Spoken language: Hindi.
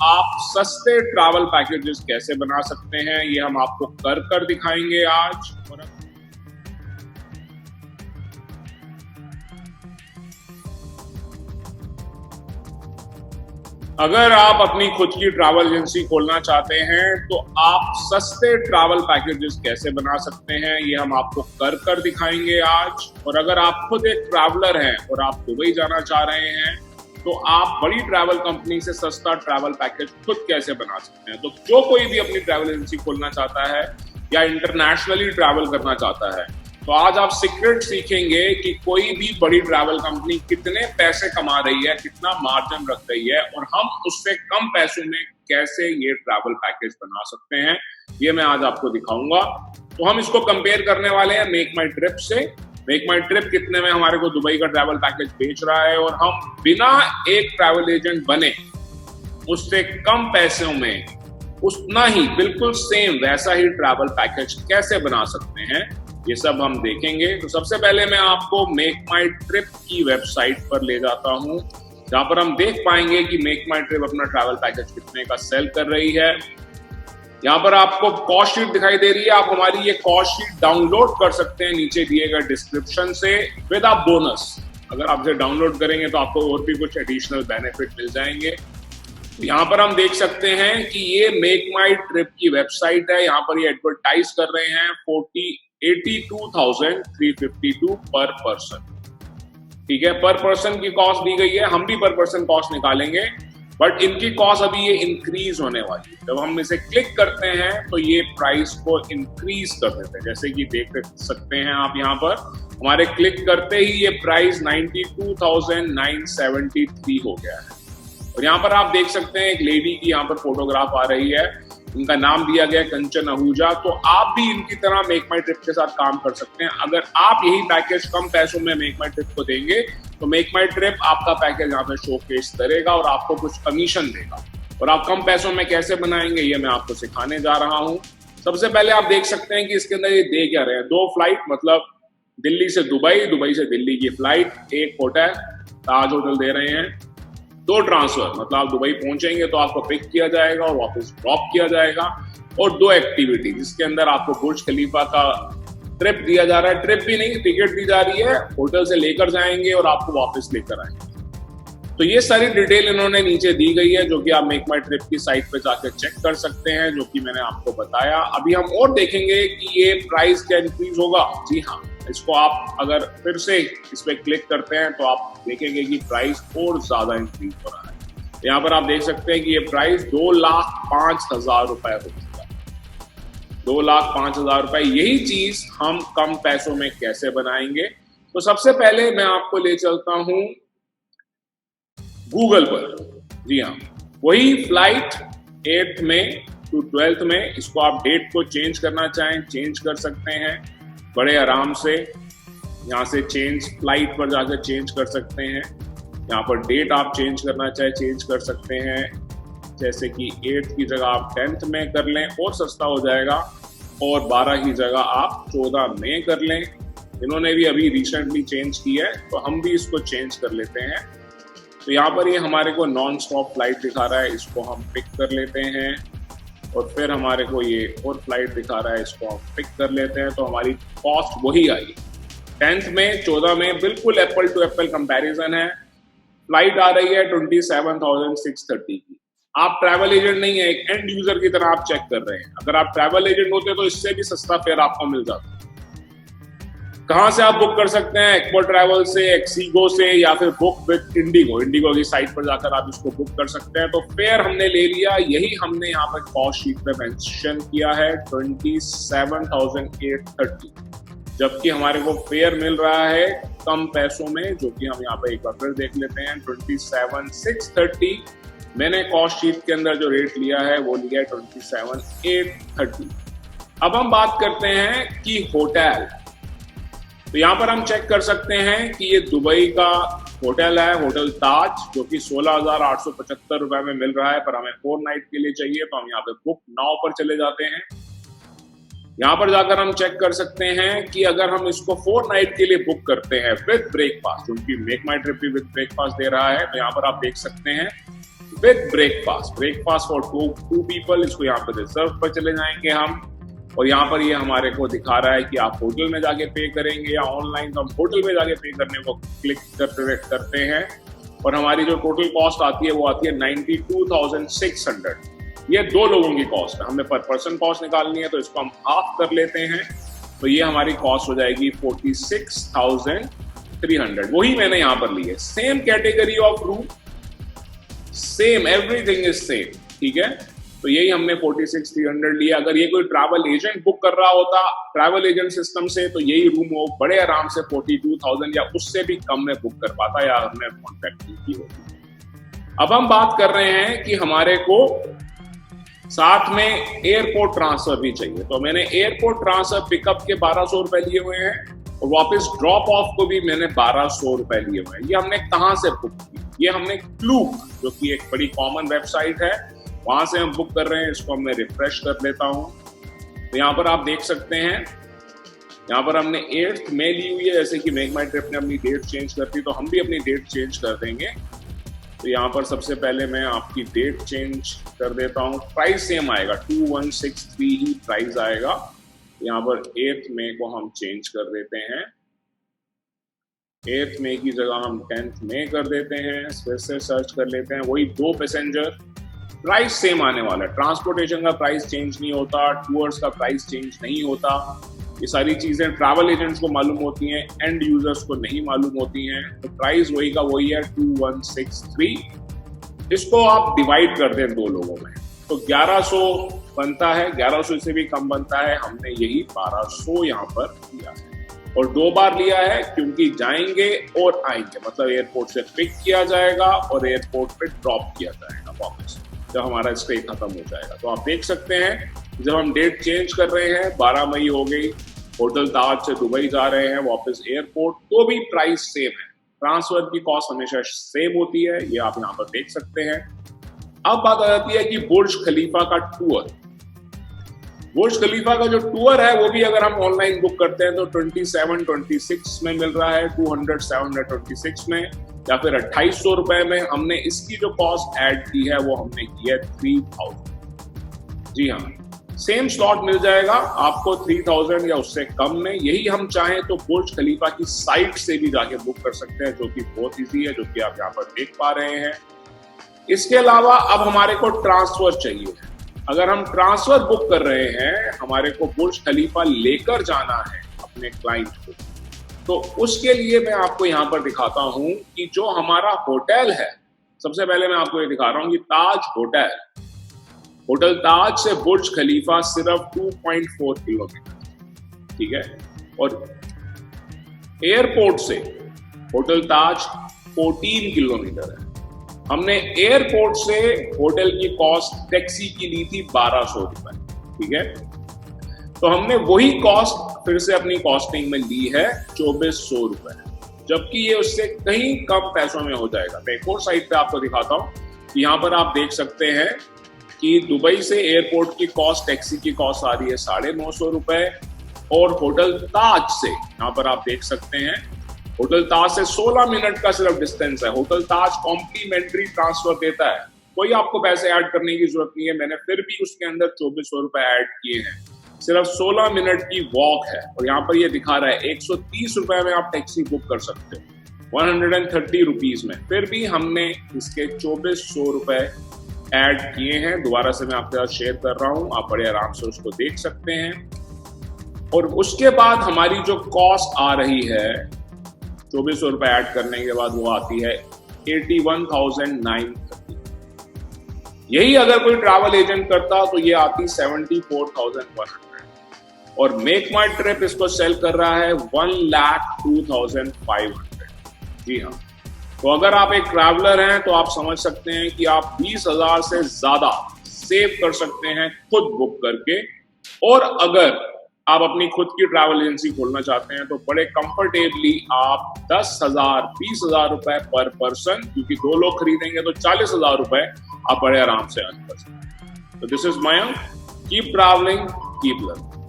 आप सस्ते ट्रैवल पैकेजेस कैसे बना सकते हैं, ये हम आपको कर दिखाएंगे आज। अगर आप अपनी खुद की ट्रैवल एजेंसी खोलना चाहते हैं तो आप सस्ते ट्रैवल पैकेजेस कैसे बना सकते हैं, ये हम आपको कर दिखाएंगे आज। और अगर आप खुद एक ट्रैवलर हैं और आप दुबई जाना चाह रहे हैं तो आप बड़ी ट्रैवल कंपनी से सस्ता ट्रैवल पैकेज खुद कैसे बना सकते हैं। तो जो कोई भी अपनी ट्रैवल एजेंसी खोलना चाहता है या इंटरनेशनली ट्रैवल करना चाहता है तो आज आप सीक्रेट सीखेंगे कि कोई भी बड़ी ट्रैवल कंपनी कितने पैसे कमा रही है, कितना मार्जिन रख रही है और हम उससे कम पैसों में कैसे ये ट्रैवल पैकेज बना सकते हैं, ये मैं आज आपको दिखाऊंगा। तो हम इसको कंपेयर करने वाले हैं मेक माई ट्रिप से। मेक माई ट्रिप कितने में हमारे को दुबई का ट्रैवल पैकेज बेच रहा है और हम बिना एक ट्रैवल एजेंट बने उससे कम पैसों में उतना ही बिल्कुल सेम वैसा ही ट्रैवल पैकेज कैसे बना सकते हैं, ये सब हम देखेंगे। तो सबसे पहले मैं आपको मेक माई ट्रिप की वेबसाइट पर ले जाता हूं, जहां पर हम देख पाएंगे कि मेक माई ट्रिप अपना ट्रैवल पैकेज कितने का सेल कर रही है। यहाँ पर आपको कॉस्ट शीट दिखाई दे रही है, आप हमारी ये कॉस्ट शीट डाउनलोड कर सकते हैं नीचे दिए गए डिस्क्रिप्शन से विद अ बोनस। अगर आप इसे डाउनलोड करेंगे तो आपको और भी कुछ एडिशनल बेनिफिट मिल जाएंगे। यहाँ पर हम देख सकते हैं कि ये मेक माई ट्रिप की वेबसाइट है। यहाँ पर ये एडवर्टाइज कर रहे हैं 82,352 पर पर्सन। ठीक है, पर पर्सन की कॉस्ट दी गई है, हम भी पर पर्सन कॉस्ट निकालेंगे, बट इनकी कॉस्ट अभी ये इंक्रीज होने वाली है। जब हम इसे क्लिक करते हैं तो ये प्राइस को इंक्रीज कर देते हैं, जैसे कि देख सकते हैं आप यहाँ पर हमारे क्लिक करते ही ये प्राइस 92,973 हो गया है। और यहाँ पर आप देख सकते हैं एक लेडी की यहाँ पर फोटोग्राफ आ रही है, इनका नाम दिया गया कंचन आहूजा। तो आप भी इनकी तरह मेक माई ट्रिप के साथ काम कर सकते हैं। अगर आप यही पैकेज कम पैसों में मेक माई ट्रिप को देंगे तो मेक माई ट्रिप आपका पैकेज यहाँ पे शोकेस करेगा और आपको कुछ कमीशन देगा। और आप कम पैसों में कैसे बनाएंगे ये मैं आपको सिखाने जा रहा हूँ। सबसे पहले आप देख सकते हैं कि इसके अंदर ये दे क्या रहे हैं, 2 फ्लाइट, मतलब दिल्ली से दुबई, दुबई से दिल्ली की फ्लाइट, एक होटल ताज होटल दे रहे हैं, 2 ट्रांसफर, मतलब आप दुबई पहुंचेंगे तो आपको पिक किया जाएगा और वापस ड्रॉप किया जाएगा, और 2 एक्टिविटी जिसके अंदर आपको बुर्ज खलीफा का ट्रिप दिया जा रहा है, ट्रिप भी नहीं टिकट दी जा रही है, होटल से लेकर जाएंगे और आपको वापस लेकर आएंगे। तो ये सारी डिटेल इन्होंने नीचे दी गई है जो कि आप मेक माई ट्रिप की साइट पे जाकर चेक कर सकते हैं, जो कि मैंने आपको बताया। अभी हम और देखेंगे कि ये प्राइस क्या इंक्रीज होगा। जी हाँ, इसको आप अगर फिर से इस पे क्लिक करते हैं तो आप देखेंगे कि प्राइस और ज्यादा इंक्रीज हो रहा है। यहाँ पर आप देख सकते हैं कि ये प्राइस 2,05,000 रुपए हो चुका है। 2,05,000 रुपए। यही चीज हम कम पैसों में कैसे बनाएंगे, तो सबसे पहले मैं आपको ले चलता हूं गूगल पर। जी हाँ, वही फ्लाइट 8th में टू 12th में, इसको आप डेट को चेंज करना चाहें चेंज कर सकते हैं बड़े आराम से। यहाँ से चेंज फ्लाइट पर जाकर चेंज कर सकते हैं। यहाँ पर डेट आप चेंज करना चाहे चेंज कर सकते हैं, जैसे कि 8th की जगह आप 10th में कर लें और सस्ता हो जाएगा, और 12 की जगह आप 14 में कर लें। इन्होंने भी अभी रिसेंटली चेंज किया है तो हम भी इसको चेंज कर लेते हैं। तो यहाँ पर ये हमारे को नॉन स्टॉप फ्लाइट दिखा रहा है, इसको हम पिक कर लेते हैं, और फिर हमारे को ये और फ्लाइट दिखा रहा है, इसको हम पिक कर लेते हैं। तो हमारी कॉस्ट वही आई, 10th में 14 में, बिल्कुल एप्पल टू एप्पल कंपैरिजन है। फ्लाइट आ रही है 27,630 की। आप ट्रैवल एजेंट नहीं है, एक एंड यूजर की तरह आप चेक कर रहे हैं। अगर आप ट्रैवल एजेंट होते तो इससे भी सस्ता फेयर आपको मिल जाता। कहाँ से आप बुक कर सकते हैं? एक्सपर्ट ट्रैवल से, एक्सीगो से, या फिर बुक विद इंडिगो। इंडिगो की साइट पर जाकर आप इसको बुक कर सकते हैं। तो फेयर हमने ले लिया, यही हमने यहाँ पर कॉस्ट शीट पे मेंशन किया है 27,830, जबकि हमारे को फेयर मिल रहा है कम पैसों में, जो कि हम यहाँ पे एक बार फिर देख लेते हैं 27,630। मैंने कॉस्ट शीट के अंदर जो रेट लिया है वो लिया है 27,830। अब हम बात करते हैं कि होटल। तो यहाँ पर हम चेक कर सकते हैं कि ये दुबई का होटल है, होटल ताज, जो कि 16,875 रुपए में मिल रहा है, पर हमें 4 नाइट के लिए चाहिए तो हम यहाँ पे बुक नाउ पर चले जाते हैं। यहाँ पर जाकर हम चेक कर सकते हैं कि अगर हम इसको 4 नाइट के लिए बुक करते हैं विद ब्रेकफास्ट, क्योंकि मेक माई ट्रिप भी विद ब्रेकफास्ट दे रहा है, तो यहाँ पर आप देख सकते हैं with breakfast for two people. इसको यहाँ पर रिजर्व पर चले जाएंगे हम, और यहाँ पर ये हमारे को दिखा रहा है कि आप होटल में जाके पे करेंगे या ऑनलाइन, तो हम होटल में जाके पे करने को क्लिक करते हैं, और हमारी जो टोटल कॉस्ट आती है वो आती है 92,600। ये 2 लोगों की कॉस्ट है, हमें पर पर्सन कॉस्ट निकालनी है, तो इसको हम हाफ कर लेते हैं, तो ये हमारी कॉस्ट हो जाएगी 46,300। वही मैंने यहाँ पर ली है, same category of room, same everything is same, ठीक है। तो यही हमने 46,300 लिया। अगर ये कोई ट्रैवल एजेंट बुक कर रहा होता ट्रैवल एजेंट सिस्टम से, तो यही रूम वो बड़े आराम से 42,000 या उससे भी कम में बुक कर पाता, या हमने कॉन्टैक्ट की होती। अब हम बात कर रहे हैं कि हमारे को साथ में एयरपोर्ट ट्रांसफर भी चाहिए, तो मैंने एयरपोर्ट ट्रांसफर पिकअप के 1200 रुपए लिए हुए हैं, और वापस ड्रॉप ऑफ को भी मैंने 1200 रुपए लिए हुए हैं। ये हमने कहाँ से बुक की? ये हमने क्लूक, जो कि एक बड़ी कॉमन वेबसाइट है, वहां से हम बुक कर रहे हैं। इसको मैं रिफ्रेश कर लेता हूं, तो यहाँ पर आप देख सकते हैं, यहाँ पर हमने 8 मई ली हुई है। जैसे कि मेक माई ट्रिप ने अपनी डेट चेंज करती, तो हम भी अपनी डेट चेंज कर देंगे। तो यहाँ पर सबसे पहले मैं आपकी डेट चेंज कर देता हूँ। प्राइस सेम आएगा, 2163 ही प्राइस आएगा। यहाँ पर 8 मई को हम चेंज कर देते हैं, 8 मई की जगह हम 10 मई कर देते हैं। फिर से सर्च कर लेते हैं, वही 2 पैसेंजर, प्राइस सेम आने वाला है। ट्रांसपोर्टेशन का प्राइस चेंज नहीं होता, टूर्स का प्राइस चेंज नहीं होता। ये सारी चीजें ट्रैवल एजेंट्स को मालूम होती हैं, एंड यूजर्स को नहीं मालूम होती हैं। तो प्राइस वही का वही है, 2163। इसको आप डिवाइड कर दें 2 लोगों में, तो 1100 बनता है, 1100 से भी कम बनता है। हमने यही 1200 यहाँ पर लिया है, और 2 बार लिया है क्योंकि जाएंगे और आएंगे, मतलब एयरपोर्ट से पिक किया जाएगा और एयरपोर्ट पे ड्रॉप किया जाएगा वापस, जब हमारा स्टे खत्म हो जाएगा। तो आप देख सकते हैं, जब हम डेट चेंज कर रहे हैं, 12 मई हो गई, होटल ताज से दुबई जा रहे हैं वापस एयरपोर्ट, तो भी प्राइस सेम है। ट्रांसफर की कॉस्ट हमेशा सेम होती है, ये आप यहाँ पर देख सकते हैं। अब बात आ जाती है कि बुर्ज खलीफा का टूर। बुर्ज खलीफा का जो टूर है वो भी अगर हम ऑनलाइन बुक करते हैं तो 2726 में मिल रहा है, 726 में, या फिर 2800 रुपए में। हमने इसकी जो कॉस्ट ऐड की है वो हमने की है 3000। जी हाँ, सेम स्लॉट मिल जाएगा आपको 3000 या उससे कम में। यही हम चाहें तो बुर्ज खलीफा की साइट से भी जाके बुक कर सकते हैं, जो कि बहुत ईजी है, जो कि आप यहाँ पर देख पा रहे हैं। इसके अलावा अब हमारे को ट्रांसफर चाहिए। अगर हम ट्रांसफर बुक कर रहे हैं, हमारे को बुर्ज खलीफा लेकर जाना है अपने क्लाइंट को, तो उसके लिए मैं आपको यहाँ पर दिखाता हूं कि जो हमारा होटल है, सबसे पहले मैं आपको ये दिखा रहा हूं कि ताज होटल, होटल ताज से बुर्ज खलीफा सिर्फ 2.4 किलोमीटर, ठीक है, और एयरपोर्ट से होटल ताज 14 किलोमीटर है। हमने एयरपोर्ट से होटल की कॉस्ट टैक्सी की ली थी 1200 रुपए, ठीक है, तो हमने वही कॉस्ट फिर से अपनी कॉस्टिंग में ली है 2400 रुपए, जबकि ये उससे कहीं कम पैसों में हो जाएगा। मैं एक और साइट पे आपको दिखाता हूँ कि यहाँ पर आप देख सकते हैं कि दुबई से एयरपोर्ट की कॉस्ट, टैक्सी की कॉस्ट आ रही है 950 रुपए, और होटल ताज से यहाँ पर आप देख सकते हैं, होटल ताज से 16 मिनट का सिर्फ डिस्टेंस है। होटल ताज कॉम्प्लीमेंट्री ट्रांसफर देता है, कोई आपको पैसे ऐड करने की जरूरत नहीं है। मैंने फिर भी उसके अंदर 2400 रुपए ऐड किए हैं, सिर्फ 16 मिनट की वॉक है, और यहाँ पर ये दिखा रहा है 130 रुपए में आप टैक्सी बुक कर सकते हो, 130 रुपीज में। फिर भी हमने इसके 2400 रुपए ऐड किए हैं। दोबारा से मैं आपके साथ शेयर कर रहा हूँ, आप बड़े आराम से उसको देख सकते हैं। और उसके बाद हमारी जो कॉस्ट आ रही है 2400 रुपए ऐड करने के बाद, वो आती है 81,930। यही अगर कोई ट्रैवल एजेंट करता तो ये आती 74,100, और मेक माई ट्रिप इसको सेल कर रहा है 1,02,500। जी हाँ, तो अगर आप एक ट्रैवलर हैं तो आप समझ सकते हैं कि आप 20,000 से ज्यादा सेव कर सकते हैं खुद बुक करके। और अगर आप अपनी खुद की ट्रैवल एजेंसी खोलना चाहते हैं तो बड़े कंफर्टेबली आप 10,000 20,000 रुपए पर पर्सन, क्योंकि 2 लोग खरीदेंगे तो 40,000 रुपए आप बड़े आराम से अर्न कर सकते हैं। तो this is Mayank, keep travelling, keep learning.